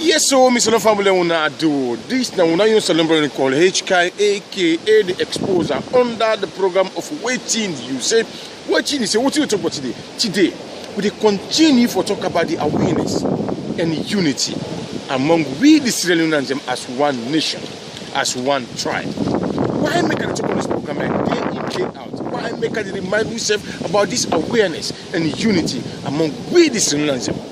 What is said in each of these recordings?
Yes, so Mr. Family una do this now. Una use celebrating call HK, aka the Exposer, under the program of Waiting. You say, watching you say, what you talk about today? Today, we continue for talk about the awareness and unity among we the Sierra Leoneans as one nation, as one tribe. Why make a talk on this program day in, day out? Why make a remind ourselves about this awareness and unity among we the Sierra Leoneans?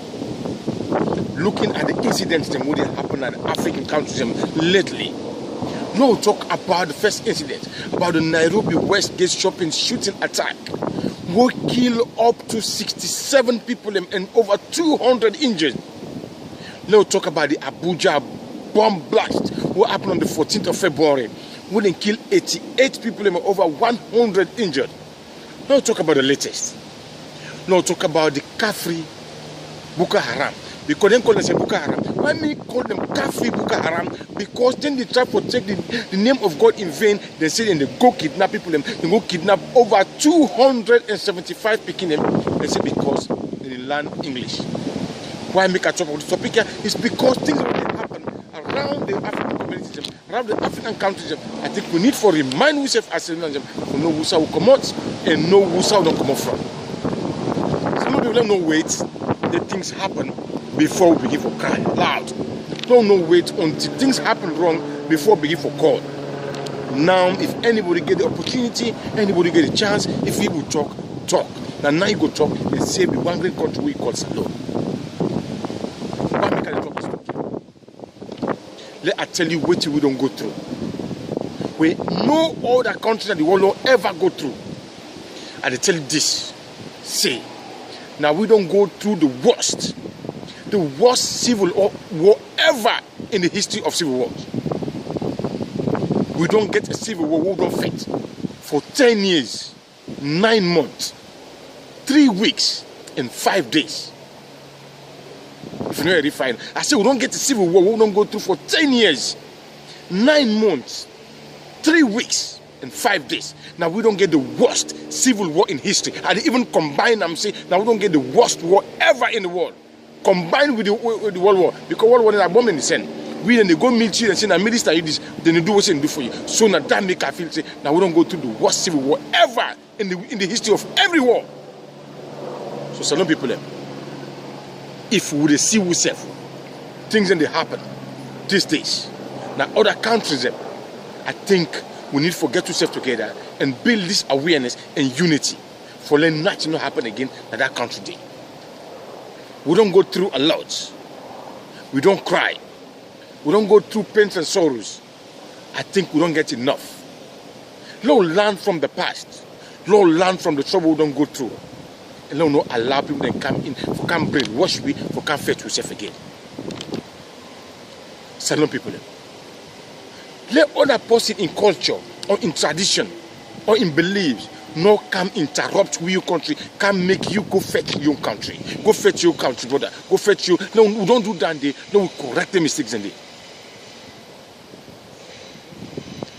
Looking at the incidents that would happen at African countries lately. No talk about the first incident, about the Nairobi Westgate shopping shooting attack, who killed up to 67 people and over 200 injured. No talk about the Abuja bomb blast, who happened on the 14th of February, who then killed 88 people and over 100 injured. No talk about the latest. No talk about the Kafri Boko Haram. Because then call them Boko Haram. Why me call them Kafri Boko Haram? Because then they try to take the name of God in vain. They say they go kidnap people. They go kidnap over 275 Pekin. They say because they learn English. Why make a talk about this topic here? It's because things already happen around the African communities, around the African countries. I think we need to remind ourselves as citizens to know who will come out and know who will not come out from. Some of them don't wait. The things happen before we begin for cry loud. Don't wait until things happen wrong before we begin for call. Now, if anybody get the opportunity, anybody get a chance, if people talk. Now you go talk and say the one great country we call Salome. Why make I talk this talk? Let I tell you what we don't go through. We no other country in the world will ever go through. And they tell you this. Say, now we don't go through the worst civil war ever in the history of civil wars. We don't get a civil war, we don't fight for 10 years, 9 months, 3 weeks, and 5 days. If you know already fine, I say we don't get a civil war, we don't go through for 10 years, 9 months, 3 weeks, and 5 days. Now we don't get the worst civil war in history. And even combine them, say now we don't get the worst war ever in the world. Combined with the World War, because World War is a bomb in the sun. We then they go meet you and say, now minister you this, then they do what they do for you. So now that make I feel say, now we don't go through the worst civil war ever in the history of every war. So some people them, if we would see ourselves, things that they happen these days. Now other countries them, I think we need to get ourselves together and build this awareness and unity for letting nothing not happen again in that country day. We don't go through a lot. We don't cry. We don't go through pains and sorrows. I think we don't get enough. Lord, learn from the past. Lord, learn from the trouble we don't go through. And Lord, not allow people to come in for come brainwash we for come fetch yourself again. Salon people. Let other person in culture or in tradition or in beliefs not come interrupt with your country, can make you go fetch your country. Go fetch your country, brother. Go fetch you. No, we don't do that. No, we correct the mistakes in there.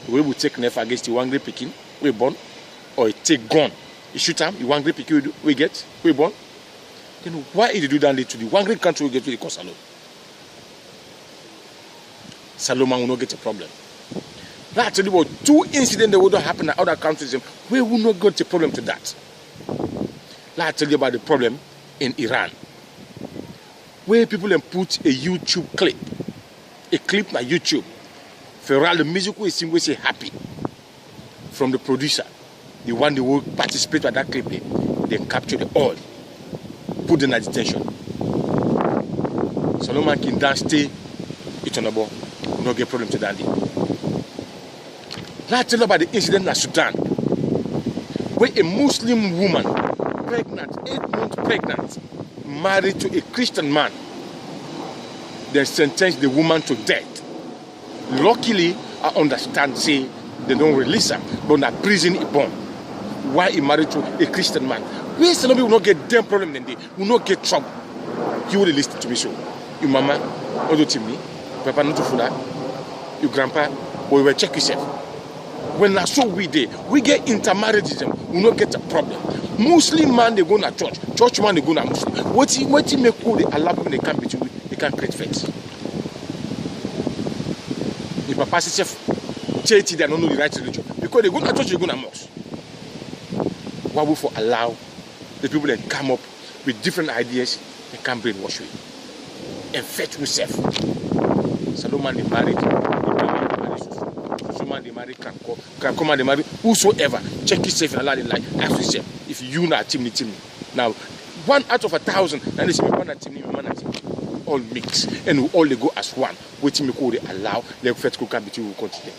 The way we take knife against the one great picking, we born, or you take gun, you shoot him, you one great picking we get, we born. Then why did you do that to the one great country we get to the cause Salome? Salome will not get a problem. Now I tell you about 2 incidents that would not happen in other countries. We will not get a problem to that. Now I tell you about the problem in Iran, where people put a YouTube clip, on YouTube. For all the music we sing, we say happy from the producer, the one that will participate with that clip. They capture the all, put them at detention. So no man can dance, stay, it's on the ball, no get problem to that. Now I tell you about the incident in Sudan, where a Muslim woman, pregnant, 8 months pregnant, married to a Christian man, they sentenced the woman to death. Luckily, I understand, say, they don't release her, but in that prison he born. Why he married to a Christian man? We some people will not get them problem then they will not get trouble. You will listen to me so. Your mama, Odo Timmy, Papa not to Fuda, your grandpa, or you will check yourself. When I saw we get intermarriages, we will not get a problem. Muslim man they go to church man they go to Muslim. What he make cool they allow people they can't be they can't create faith. If Papa says, charity, they don't know the right religion. Because they go to church, they go to mosque. Why would for allow the people that come up with different ideas and can brainwash you? And fetch yourself. Solomon they married. Solomon they married. Can come and they marry whosoever. Check yourself and allow the life. Ask yourself if you not team. Now, 1 out of 1,000, and they say one at team, all mix and all they go as one. Waiting me call they allow the fetch go can between continue.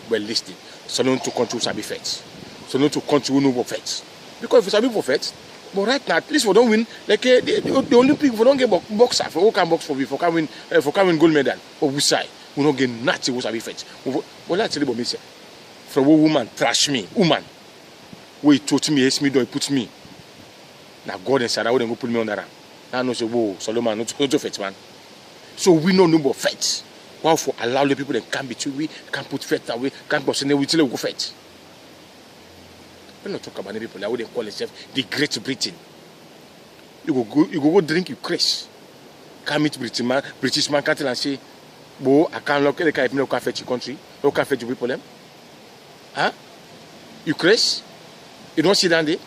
Well listed. So no to control sabi fetch. So no to control no more fetch. Because if it's sabi for fetch. But right now, at least we don't win. Like the Olympic, we don't get boxer. For who can box for me? For can win gold medal. Or we say we don't get nothing. What's a fetch? Well, that's the me say. From a woman trash me, woman. Where he taught me, yes me, don't put me. Now God and Sarah wouldn't go put me on the ram. Now no say, whoa, Solomon, not to fetch man. So we know no more fetch. Wow, for allow the people that can be too we can put fetch away, can't put we till go fetch. We not talk about the people that would call themselves the Great Britain. You go drink, you crash. Can't meet British man can't tell and say, "Bo, I can't look at the guy if no can fetch your country, no can fetch your people them." Huh? You crash? You don't see down there?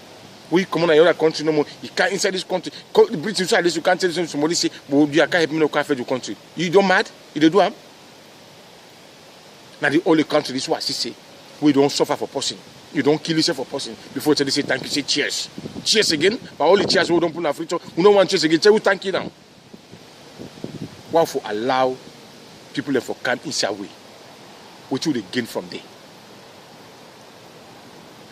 We come on in other country no more. You can't inside this country. The British inside this, you can't tell somebody say, "Bo, you can't help me no can fetch your country." You don't mad? You don't do am? Now the only country this is what she say. We don't suffer for person. You don't kill yourself for person before they say thank you, say cheers. Cheers again, but only cheers we don't put in our future. We don't want cheers again. Say we thank you now. Why for allow people to come inside way? What will they gain from there?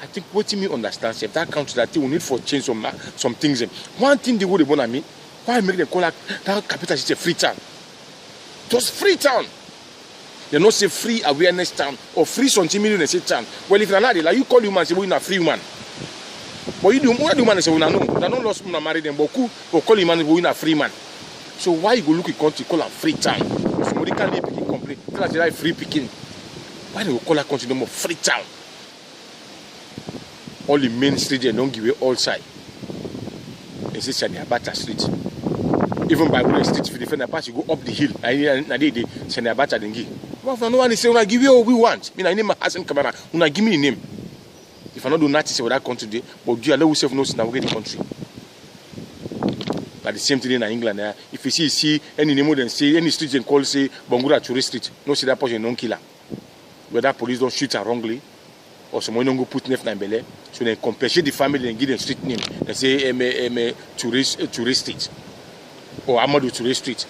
I think what you mean understand, if that country that they will need for change some things. One thing they would want to me, why make them call that capital city a free town? Just free town. They not say free awareness town or free something million and say town. Well, if you're not like you call you man say we're not free man. But you do what do man say we not lost we not marry them, but who call you man we're not free man. So why you go look at country call them free town? If somebody can't live picking complain, tell us they like free picking. Why do you call that country no more free town? All the main street they don't give away all side. They say Sani Abacha street. Even by the street, if you defend the pass, you go up the hill. I did Sani Abacha dengue. Well, no one is saying, "I give you all we want." I mean, I name my Hassan Kamara. Una give me a name. If I not do nothing with that country, but do you allow yourself knows now get the country? Like the same thing in England. If you see any name than say any street and call say Bangura Tourist Street, no see that person non killer. Whether police don't shoot her wrongly, or someone don't go put left in Bele, so they compensate the family and give them street name. They say Tourist Street, or Amadou Tourist Street,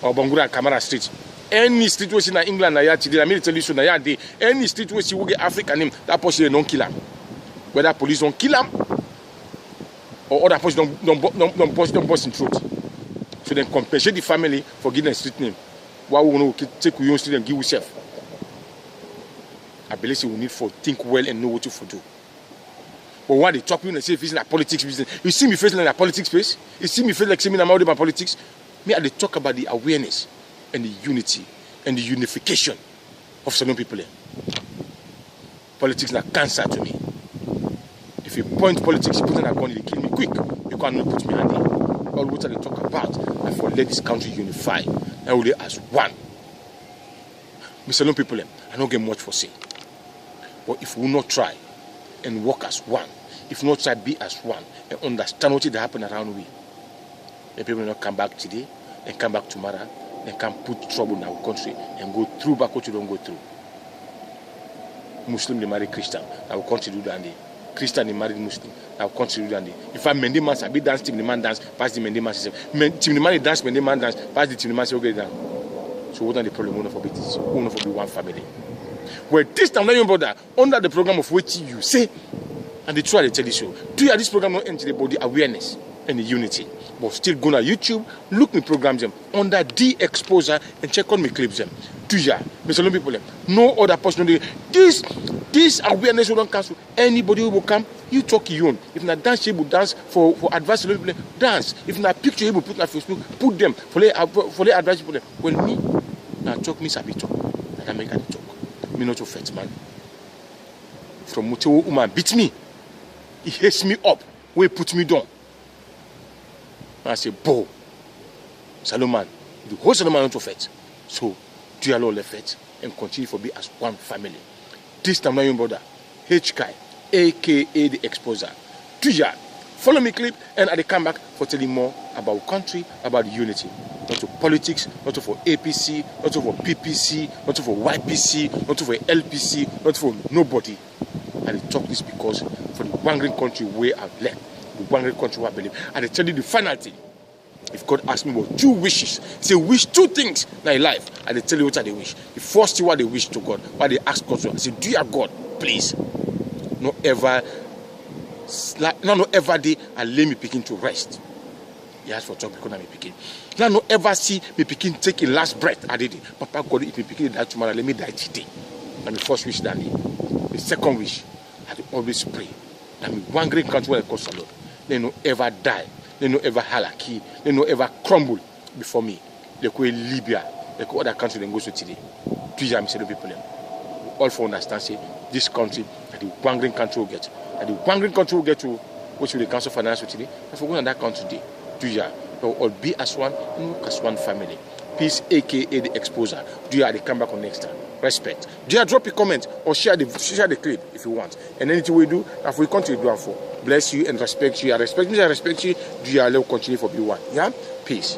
or Bangura Kamara Street. Any street we see in England, I mean, tell you so. Any street we see we get African name, that person don't kill him. Whether police don't kill him, or other person don't bust in truth. So then compensate the family for giving a street name. Why we want to take your own street and give yourself? I believe we need to think well and know what to do. But why they talk and say if it's in a politics business, you see me facing in a politics space, you see me feel like saying I'm out of my politics. Me, I talk about the awareness and the unity and the unification of some people. Politics is not cancer to me. If you point politics, you put in a gun, you kill me quick. You cannot put me handy. All what they talk about, and for let this country unify and only as one. Mr. People, I don't get much for say. But if we will not try and work as one, if not try be as one and understand what is happening around we, the people will not come back today and come back tomorrow and can put trouble in our country and go through back what you don't go through. Muslim they marry Christian, our country do that. Christian they marry Muslim, our country do that. If I Mendy man, I be dance team the man dance, pass the Mendy man system. Team the man dance, Mendy man dance, pass the team the man say okay down. So what are the problem? One of it is one of be one family. Well, this time, not even bother under the program of what you say, and they try to tell you so. Do you have this program not enter about the awareness and the unity? But still go on YouTube, look me programs them under the exposure and check on me clips them. Do ya, Mr. People them? No other person. This awareness will not cancel. Anybody who will come, you talk your own. If not dance, you will dance for advice. Dance. If not picture, you will put on Facebook. Put them for the advice. People them. Well, me now talk me sabi talk. That I make a talk. Me not to fetch man. From Mutewo woman beat me. He hates me up. Where he put me down. And I say, Bo, Solomon, the whole Solomon not to fetch. So do your Lord effort and continue to be as one family. This time now your brother, HK, aka the Exposer. Do ya follow me clip and I come back for telling more about country, about unity. Not to politics, not to for APC, not to for PPC, not to for YPC, not to for LPC, not for nobody. And I talk this because for the one great country where I've left, the one great country where I believe. And I tell you the final thing. If God asks me what 2 wishes, say wish 2 things in life, and they tell you what they wish. The first thing what they wish to God, what they ask God to, I say, dear God, please, not ever day and let me begin to rest. He asked for talk because I'm picking. Now no ever see me begin take a last breath. I did it. Papa God, if me begin die tomorrow, let me die today. And the first wish that the second wish, I always pray that me one great country where I call Salon, they no ever die. They no ever halaki. They no ever crumble before me. They go Libya. They go other countries. They go to today. Please, I'm saying to people, all for understand. Say this country, that the one green country will get. That the one green country will get to, which will the council finance today. If we go on that country today, do ya? They will all be as one, as one family. Peace, aka the Exposer. Do ya? They come back on next time. Respect. Do ya? Drop a comment or share the clip if you want. And anything we do, if we continue to do for. Bless you and respect you. I respect you. Do ya? Let continue for be one. Yeah. Peace.